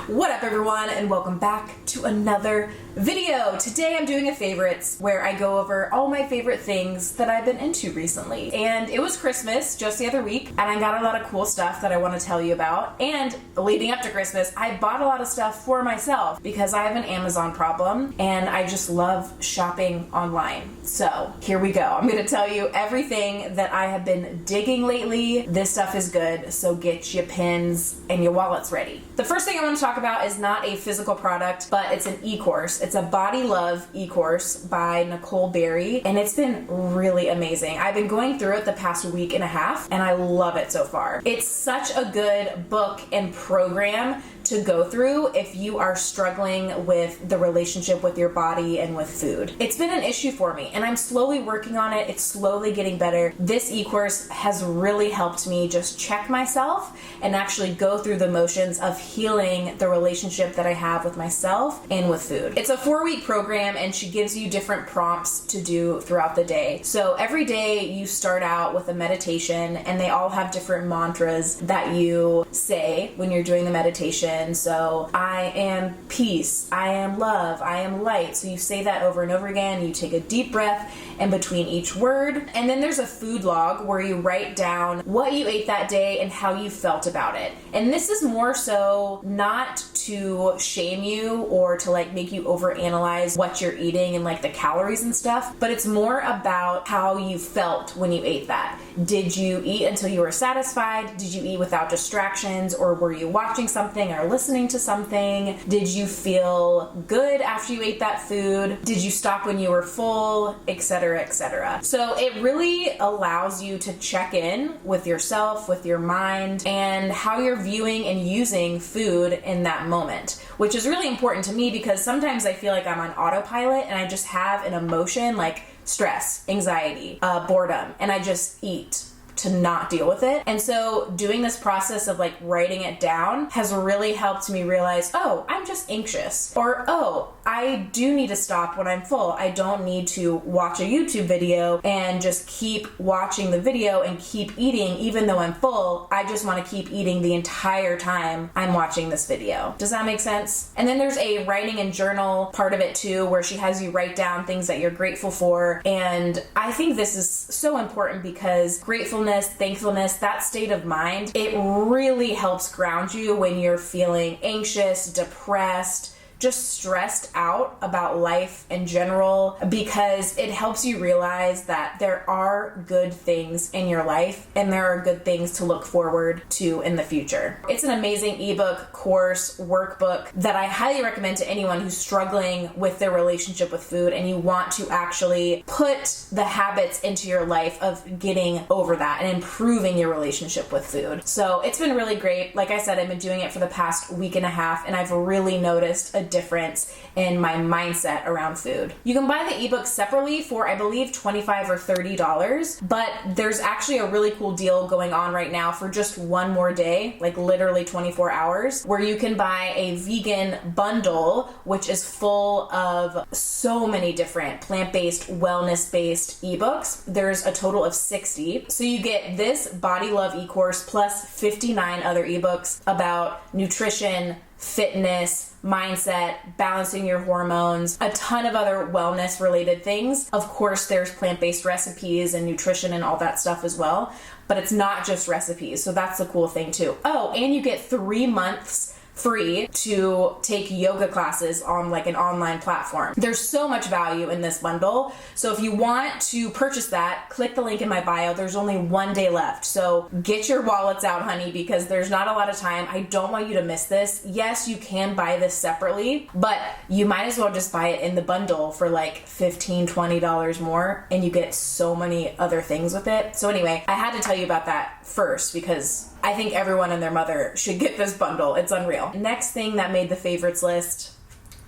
What up everyone, and welcome back to another video. Today I'm doing a favorites where I go over all my favorite things that I've been into recently. And it was Christmas just the other week, and I got a lot of cool stuff that I want to tell you about. And leading up to Christmas, I bought a lot of stuff for myself because I have an Amazon problem and I just love shopping online. So here we go. I'm going to tell you everything that I have been digging lately. This stuff is good, so get your pens and your wallets ready. The first thing I want to talk about is not a physical product, but it's an eCourse. It's a Body Love eCourse by Nicole Beri, and it's been really amazing. I've been going through it the past week and a half, and I love it so far. It's such a good book and program to go through if you are struggling with the relationship with your body and with food. It's been an issue for me, and I'm slowly working on it. It's slowly getting better. This eCourse has really helped me just check myself and actually go through the motions of healing the relationship that I have with myself and with food. It's a 4-week program, and she gives you different prompts to do throughout the day. So every day you start out with a meditation, and they all have different mantras that you say when you're doing the meditation. So I am peace, I am love, I am light. So you say that over and over again. You take a deep breath in between each word. And then there's a food log where you write down what you ate that day and how you felt about it. And this is more so not to shame you or to like make you overanalyze what you're eating and like the calories and stuff, but it's more about how you felt when you ate that. Did you eat until you were satisfied? Did you eat without distractions, or were you watching something or listening to something? Did you feel good after you ate that food? Did you stop when you were full, etc., etc.? So it really allows you to check in with yourself, with your mind, and how you're viewing and using food in that moment, which is really important to me because sometimes I feel like I'm on autopilot and I just have an emotion like stress, anxiety, boredom, and I just eat to not deal with it. And so doing this process of like writing it down has really helped me realize, oh, I'm just anxious, or oh, I do need to stop when I'm full. I don't need to watch a YouTube video and just keep watching the video and keep eating even though I'm full. I just want to keep eating the entire time I'm watching this video. Does that make sense? And then there's a writing and journal part of it too, where she has you write down things that you're grateful for. And I think this is so important because gratefulness, thankfulness, that state of mind, it really helps ground you when you're feeling anxious, depressed, just stressed out about life in general, because it helps you realize that there are good things in your life and there are good things to look forward to in the future. It's an amazing ebook, course, workbook that I highly recommend to anyone who's struggling with their relationship with food and you want to actually put the habits into your life of getting over that and improving your relationship with food. So it's been really great. Like I said, I've been doing it for the past week and a half, and I've really noticed a difference in my mindset around food. You can buy the ebook separately for, I believe, $25 or $30, but there's actually a really cool deal going on right now for just one more day, like literally 24 hours, where you can buy a vegan bundle, which is full of so many different plant-based, wellness-based ebooks. There's a total of 60. So you get this Body Love eCourse plus 59 other ebooks about nutrition, fitness, mindset, balancing your hormones, a ton of other wellness related things. Of course, there's plant-based recipes and nutrition and all that stuff as well, but it's not just recipes. So that's the cool thing too. Oh, and you get 3 months free to take yoga classes on like an online platform. There's so much value in this bundle. So if you want to purchase that, click the link in my bio. There's only 1 day left. So get your wallets out, honey, because there's not a lot of time. I don't want you to miss this. Yes, you can buy this separately, but you might as well just buy it in the bundle for like $15, $20 more, and you get so many other things with it. So anyway, I had to tell you about that first because I think everyone and their mother should get this bundle. It's unreal. Next thing that made the favorites list,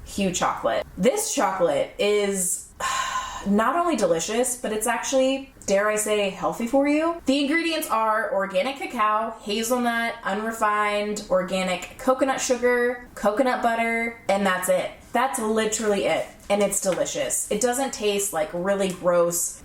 Hue chocolate. This chocolate is not only delicious, but it's actually, dare I say, healthy for you. The ingredients are organic cacao, hazelnut, unrefined, organic coconut sugar, coconut butter, and that's it. That's literally it. And it's delicious. It doesn't taste like really gross,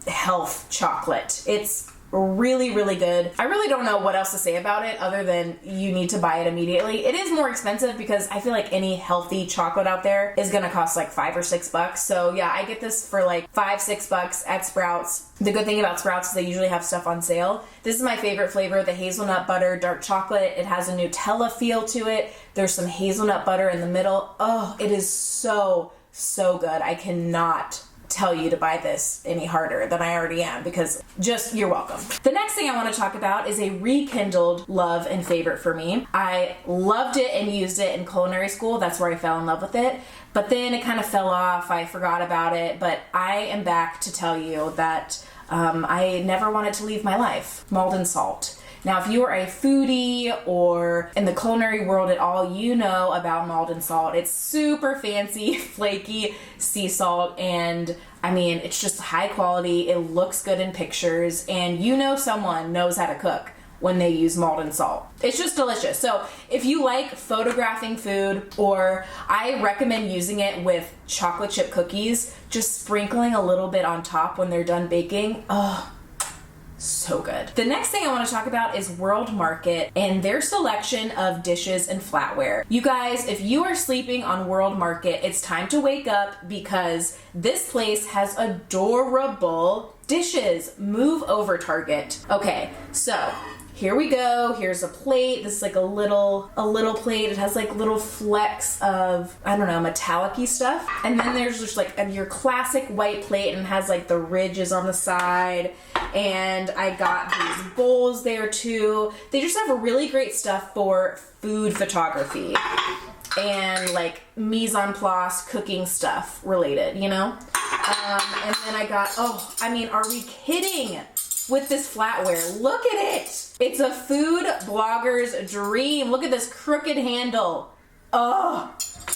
health chocolate. It's really, really good. I really don't know what else to say about it other than you need to buy it immediately. It is more expensive because I feel like any healthy chocolate out there is gonna cost like $5 or $6. So yeah, I get this for like $5, $6 at Sprouts. The good thing about Sprouts is they usually have stuff on sale. This is my favorite flavor, the hazelnut butter dark chocolate. It has a Nutella feel to it. There's some hazelnut butter in the middle. Oh, it is so good. I cannot tell you to buy this any harder than I already am, because just, you're welcome. The next thing I want to talk about is a rekindled love and favorite for me. I loved it and used it in culinary school. That's where I fell in love with it. But then it kind of fell off. I forgot about it. But I am back to tell you that I never wanted to leave my life. Maldon Salt. Now, if you are a foodie or in the culinary world at all, you know about Maldon Salt. It's super fancy, flaky sea salt, and I mean, it's just high quality. It looks good in pictures, and you know someone knows how to cook when they use Maldon Salt. It's just delicious. So if you like photographing food, or I recommend using it with chocolate chip cookies, just sprinkling a little bit on top when they're done baking. Oh, so good. The next thing I want to talk about is World Market and their selection of dishes and flatware. You guys, if you are sleeping on World Market, it's time to wake up, because this place has adorable dishes. Move over, Target. Okay, so here we go. Here's a plate. This is like a little plate. It has like little flecks of, I don't know, metallic-y stuff. And then there's just like your classic white plate, and has like the ridges on the side. And I got these bowls there too. They just have really great stuff for food photography and like mise en place cooking stuff related, you know? And then I got, oh, I mean, are we kidding? With this flatware, look at it. It's a food blogger's dream. Look at this crooked handle. Oh.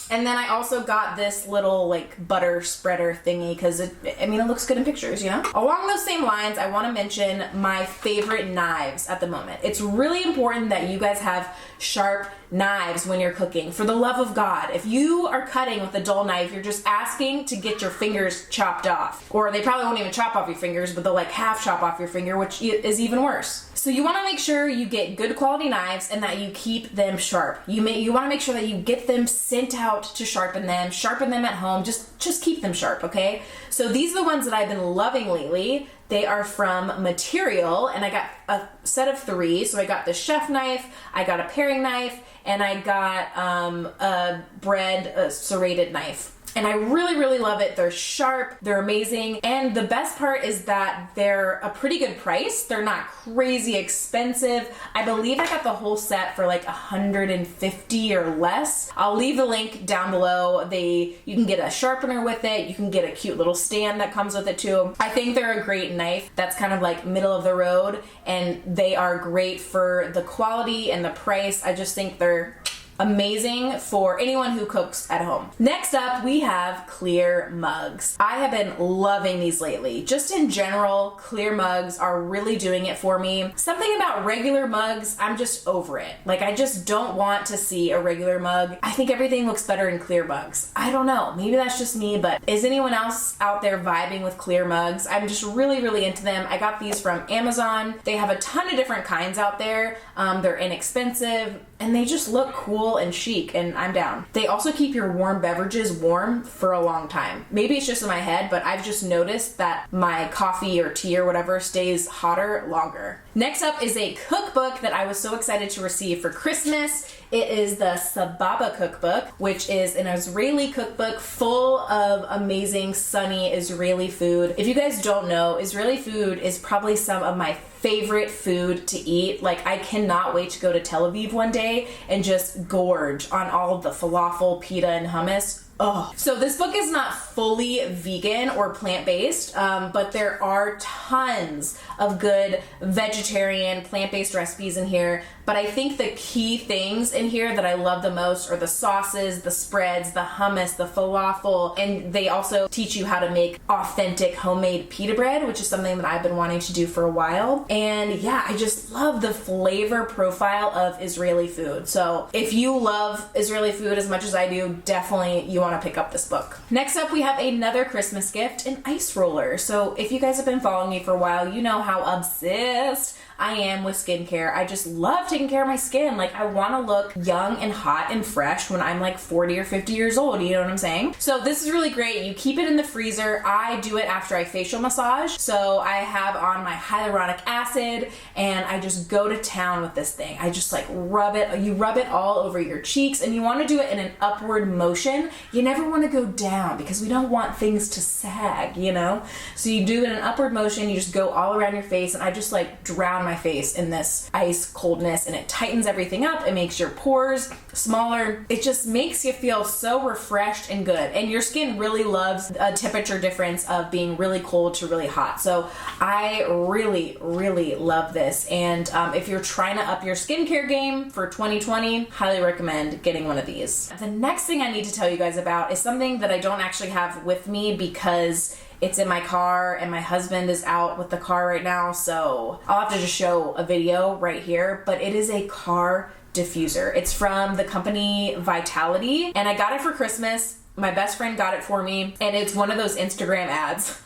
And then I also got this little like butter spreader thingy, because it looks good in pictures, you know? Along those same lines, I want to mention my favorite knives at the moment. It's really important that you guys have sharp knives when you're cooking. For the love of God, if you are cutting with a dull knife, you're just asking to get your fingers chopped off. Or they probably won't even chop off your fingers, but they'll like half chop off your finger, which is even worse. So you want to make sure you get good quality knives and that you keep them sharp. You want to make sure that you get them sent out to sharpen them at home. Just keep them sharp, okay? So these are the ones that I've been loving lately. They are from Material, and I got a set of 3. So I got the chef knife, I got a paring knife, and I got a serrated knife. And I really, really love it. They're sharp, they're amazing. And the best part is that they're a pretty good price. They're not crazy expensive. I believe I got the whole set for like $150 or less. I'll leave the link down below. You can get a sharpener with it. You can get a cute little stand that comes with it too. I think they're a great knife that's kind of like middle of the road, and they are great for the quality and the price. I just think they're amazing for anyone who cooks at home. Next up, we have clear mugs. I have been loving these lately. Just in general, clear mugs are really doing it for me. Something about regular mugs, I'm just over it. Like, I just don't want to see a regular mug. I think everything looks better in clear mugs. I don't know, maybe that's just me, but is anyone else out there vibing with clear mugs? I'm just really, really into them. I got these from Amazon. They have a ton of different kinds out there. They're inexpensive, and they just look cool and chic, and I'm down. They also keep your warm beverages warm for a long time. Maybe it's just in my head, but I've just noticed that my coffee or tea or whatever stays hotter longer. Next up is a cookbook that I was so excited to receive for Christmas. It is the Sababa cookbook, which is an Israeli cookbook full of amazing, sunny Israeli food. If you guys don't know, Israeli food is probably some of my favorite food to eat. Like, I cannot wait to go to Tel Aviv one day and just gorge on all of the falafel, pita, and hummus. Oh. So this book is not fully vegan or plant-based, but there are tons of good vegetarian, plant-based recipes in here. But I think the key things in here that I love the most are the sauces, the spreads, the hummus, the falafel, and they also teach you how to make authentic homemade pita bread, which is something that I've been wanting to do for a while. And yeah, I just love the flavor profile of Israeli food. So if you love Israeli food as much as I do, definitely you want to pick up this book. Next up, we have another Christmas gift, an ice roller. So if you guys have been following me for a while, you know how obsessed I am with skincare. I just love taking care of my skin. Like, I want to look young and hot and fresh when I'm like 40 or 50 years old. You know what I'm saying? So this is really great. You keep it in the freezer. I do it after I facial massage. So I have on my hyaluronic acid and I just go to town with this thing. I just like rub it. You rub it all over your cheeks, and you want to do it in an upward motion. You never want to go down because we don't want things to sag, you know? So you do it in an upward motion. You just go all around your face, and I just like drown my face in this ice coldness, and it tightens everything up. It makes your pores smaller. It just makes you feel so refreshed and good. And your skin really loves a temperature difference of being really cold to really hot. So I really, really love this. And if you're trying to up your skincare game for 2020, highly recommend getting one of these. The next thing I need to tell you guys about is something that I don't actually have with me because it's in my car and my husband is out with the car right now, so I'll have to just show a video right here, but it is a car diffuser. It's from the company Vitality, and I got it for Christmas. My best friend got it for me, and it's one of those Instagram ads.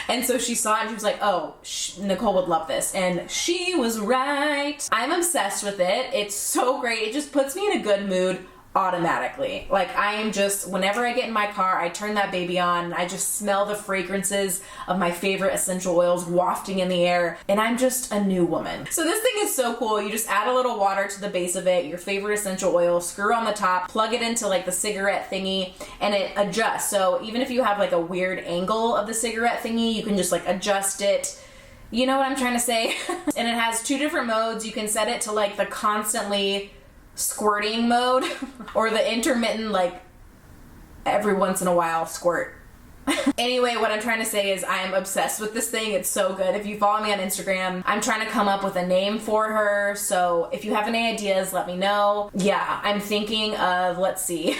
And so she saw it and she was like, oh, Nicole would love this. And she was right. I'm obsessed with it. It's so great. It just puts me in a good mood automatically. Like, I am just, whenever I get in my car, I turn that baby on and I just smell the fragrances of my favorite essential oils wafting in the air, and I'm just a new woman. So this thing is so cool. You just add a little water to the base of it, your favorite essential oil, screw on the top, plug it into like the cigarette thingy, and it adjusts. So even if you have like a weird angle of the cigarette thingy, you can just like adjust it. You know what I'm trying to say? And it has 2 different modes. You can set it to like the constantly squirting mode or the intermittent, like every once in a while squirt. Anyway, what I'm trying to say is I'm obsessed with this thing. It's so good. If you follow me on Instagram, I'm trying to come up with a name for her. So if you have any ideas, let me know. Yeah, I'm thinking of, let's see.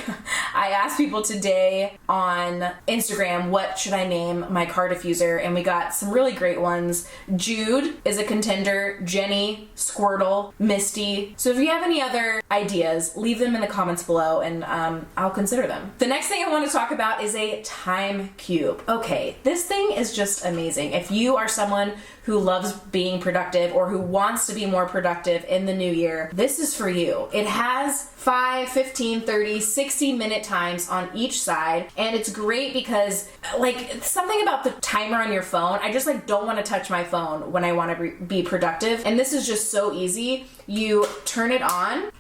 I asked people today on Instagram, what should I name my car diffuser? And we got some really great ones. Jude is a contender. Jenny, Squirtle, Misty. So if you have any other ideas, leave them in the comments below and I'll consider them. The next thing I want to talk about is a time cube. Okay, this thing is just amazing. If you are someone who loves being productive or who wants to be more productive in the new year, this is for you. It has 5, 15, 30, 60-minute times on each side, and it's great because like something about the timer on your phone, I just like don't want to touch my phone when I want to be productive, and this is just so easy. You turn it on.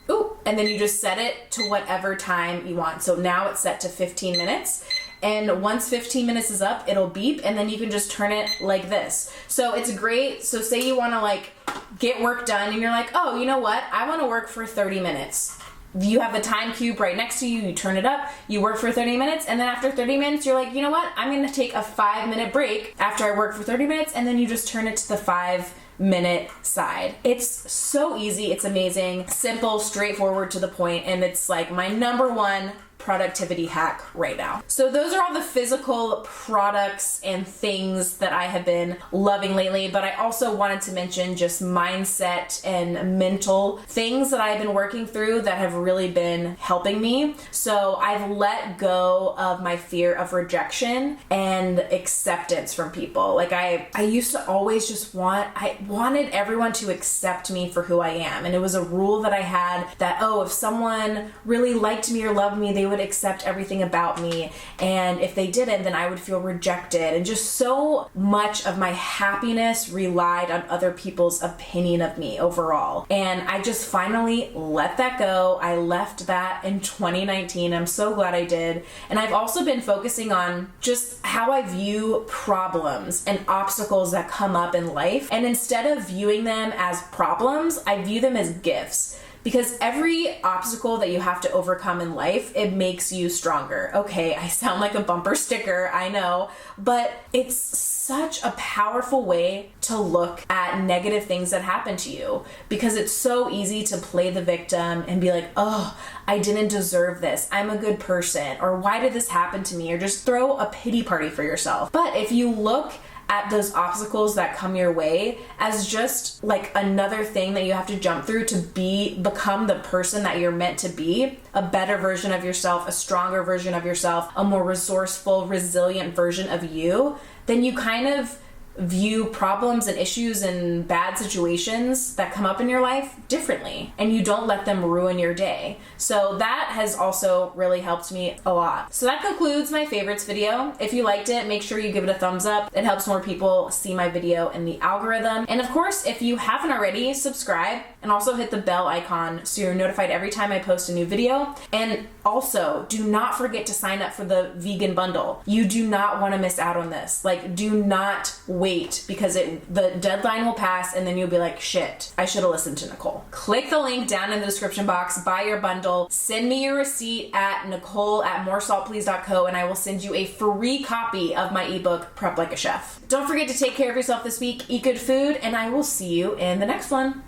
Ooh, and then you just set it to whatever time you want. So now it's set to 15 minutes. And once 15 minutes is up, it'll beep, and then you can just turn it like this. So it's great. So say you want to like get work done and you're like, oh, you know what? I want to work for 30 minutes. You have the time cube right next to you. You turn it up, you work for 30 minutes, and then after 30 minutes, you're like, you know what? I'm going to take a 5-minute break after I work for 30 minutes, and then you just turn it to the 5-minute side. It's so easy. It's amazing. Simple, straightforward, to the point, and it's like my #1 productivity hack right now. So those are all the physical products and things that I have been loving lately, but I also wanted to mention just mindset and mental things that I've been working through that have really been helping me. So I've let go of my fear of rejection and acceptance from people. Like I used to always just I wanted everyone to accept me for who I am. And it was a rule that I had that, oh, if someone really liked me or loved me, they would accept everything about me, and if they didn't, then I would feel rejected. And just so much of my happiness relied on other people's opinion of me overall, and I just finally let that go. I left that in 2019. I'm so glad I did. And I've also been focusing on just how I view problems and obstacles that come up in life, and instead of viewing them as problems, I view them as gifts. Because every obstacle that you have to overcome in life, it makes you stronger. Okay, I sound like a bumper sticker, I know, but it's such a powerful way to look at negative things that happen to you, because it's so easy to play the victim and be like, oh, I didn't deserve this, I'm a good person, or why did this happen to me, or just throw a pity party for yourself. But if you look at those obstacles that come your way as just like another thing that you have to jump through to become the person that you're meant to be, a better version of yourself, a stronger version of yourself, a more resourceful, resilient version of you, then you kind of view problems and issues and bad situations that come up in your life differently, and you don't let them ruin your day. So that has also really helped me a lot. So that concludes my favorites video. If you liked it, make sure you give it a thumbs up. It helps more people see my video in the algorithm. And of course, if you haven't already, subscribe and also hit the bell icon so you're notified every time I post a new video. And also, do not forget to sign up for the vegan bundle. You do not want to miss out on this. Like, do not wait, because the deadline will pass and then you'll be like, shit, I should have listened to Nicole. Click the link down in the description box, buy your bundle, send me your receipt at nicole@moresaltplease.co, and I will send you a free copy of my ebook, Prep Like a Chef. Don't forget to take care of yourself this week, eat good food, and I will see you in the next one.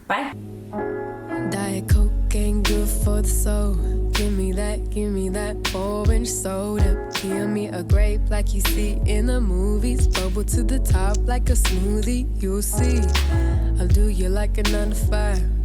Bye. Diet Coke ain't good for the soul. Give me that orange soda. Give me a grape like you see in the movies. Bubble to the top like a smoothie, you'll see. I'll do you like a 9 to 5.